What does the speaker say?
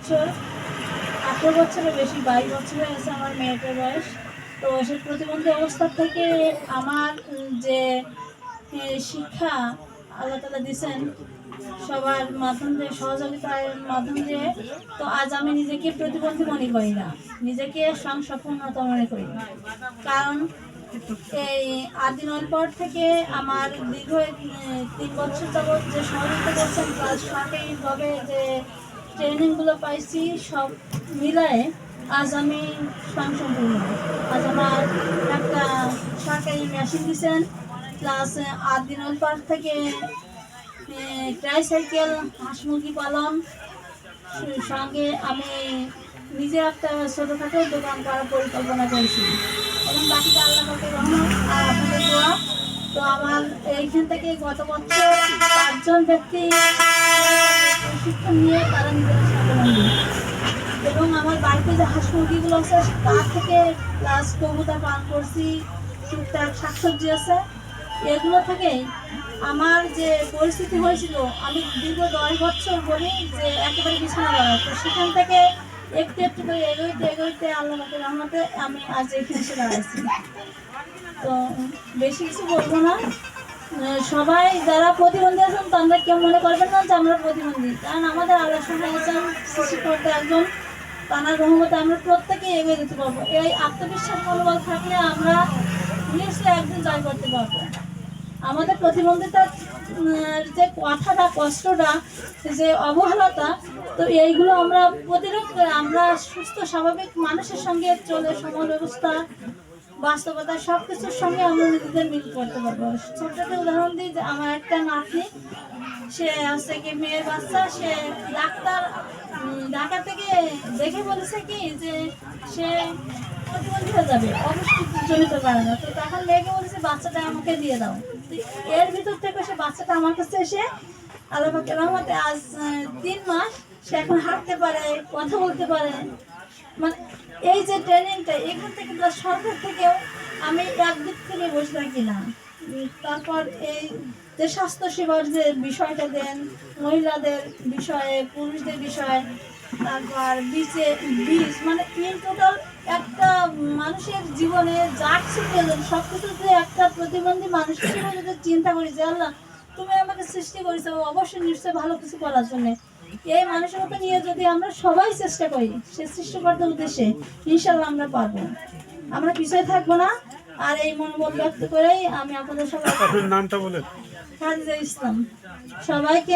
বছর, 18 বছরের বেশি, 22 বছর হয়ে গেছে আমার মেয়েটার বয়স। তো সে প্রতিবন্ধী অবস্থা থেকে আমার যে শিক্ষা আল্লাহ তাআলা দিয়েছেন সবার মাধ্যম দিয়ে, সহযোগিতার মাধ্যম দিয়ে, তো আজ আমি নিজেকে প্রতিবন্ধী মনে করি না, নিজেকে স্বয়ংসম্পূর্ণতা মনে করি। কারণ এই আদিনল পর থেকে আমার দীর্ঘ 3 বছর যাবৎ যে সহযোগিতা করছেন, প্লাস সরকারিভাবে যে ট্রেনিংগুলো পাইছি, সব মিলায়ে আজ আমি স্বয়ংসম্পূর্ণ। আজ আমার একটা সরকারি মেশিন দিয়েছেন, প্লাস আদিনল পার্ক থেকে ট্রাইসাইকেল, হাঁস মুরগি পালন, সঙ্গে আমি নিজে একটা ছোটোখাটো দোকান করার পরিকল্পনা করেছি। এবং বাকিটা আল্লাহ পাকের রহমত আর আপনাদের দোয়া। তো আমার এইখান থেকে গত বছর 5 জন ব্যক্তি প্রশিক্ষণ নিয়ে তারা নিজেরা স্বাবলম্বী। এবং আমার বাড়িতে যে হাঁস মুরগিগুলো আছে তার থেকে প্লাস কবুতর পালন করছি, টুকটাক শাকসবজি আছে, এগুলো থেকেই আমার যে পরিস্থিতি হয়েছিল, আমি দীর্ঘ 10 বছর বলি যে একেবারে বিছানা বাড়া, তো সেখান থেকে একটু একটু করে এগোইতে এগোইতে আল্লাহ পাকের রহমতে আমি আজ এখানে এসে দাঁড়াইছি। তো বেশি কিছু বলবো না। সবাই যারা প্রতিবন্ধী আছেন তারা কেউ মনে করবেন না যে আমরা প্রতিবন্ধী, কারণ আমাদের আল্লাহ আছেন সৃষ্টিকর্তা একজন, তার রহমতে আমরা প্রত্যেকেই এগিয়ে যেতে পারবো। এই আত্মবিশ্বাস মনোবল থাকলে আমরা নিশ্চয়ই একদিন জয় করতে পারবো। আমাদের প্রতিবন্ধিতার যে কথাটা, কষ্টটা, যে অবহেলাটা, তো এইগুলো আমরা প্রতিরোধ করে আমরা সুস্থ স্বাভাবিক মানুষের সঙ্গে চলে সমাজ ব্যবস্থা, বাস্তবতা সব কিছুর সঙ্গে আমরা নিজেদের মিল করতে পারবো। ছোট্ট একটা উদাহরণ দিই যে আমার একটা নাতনি, সে আছে কি মেয়ের বাচ্চা, সে ডাক্তার ঢাকা থেকে দেখে বলেছে কি যে সে প্রতিবন্ধী হয়ে যাবে, অপুষ্টিজনিত কারণে। তো তখন মেয়েকে বলেছে বাচ্চাটা আমাকে দিয়ে দাও। এর ভিতর থেকে সে বাচ্চাটা আমার কাছে এসে আল্লাহ পাকের রহমতে আজ 3 মাস সে এখন হাঁটতে পারে, কথা বলতে পারে। মানে এই যে ট্রেনিংটা এখান থেকে সরকার থেকেও আমি একদিক থেকে বসে থাকি না। তারপর এই যে স্বাস্থ্য সেবার যে বিষয়টা দেন, মহিলাদের বিষয়ে, পুরুষদের বিষয়ে, তারপর বীজ মানে ইন টোটাল একটা মানুষের জীবনে যা কিছু প্রয়োজন সব কিছুতে একটা প্রতিবন্ধী মানুষ হিসেবে যদি চিন্তা করি যে আল্লাহ তুমি আমাকে সৃষ্টি করেছো অবশ্যই নিশ্চয়ই ভালো কিছু করার জন্য, এই মানসিকতা নিয়ে যদি আমরা সবাই চেষ্টা করি সে সৃষ্টিকর্তার উদ্দেশ্যে, ইনশাল্লাহ আমরা পারবো, আমরা পিছিয়ে থাকবো না। আর এই মনোবল ব্যক্ত করেই আমি আপনাদের সবাই, আপনার নামটা বলেন। হাজিজা ইসলাম, সবাইকে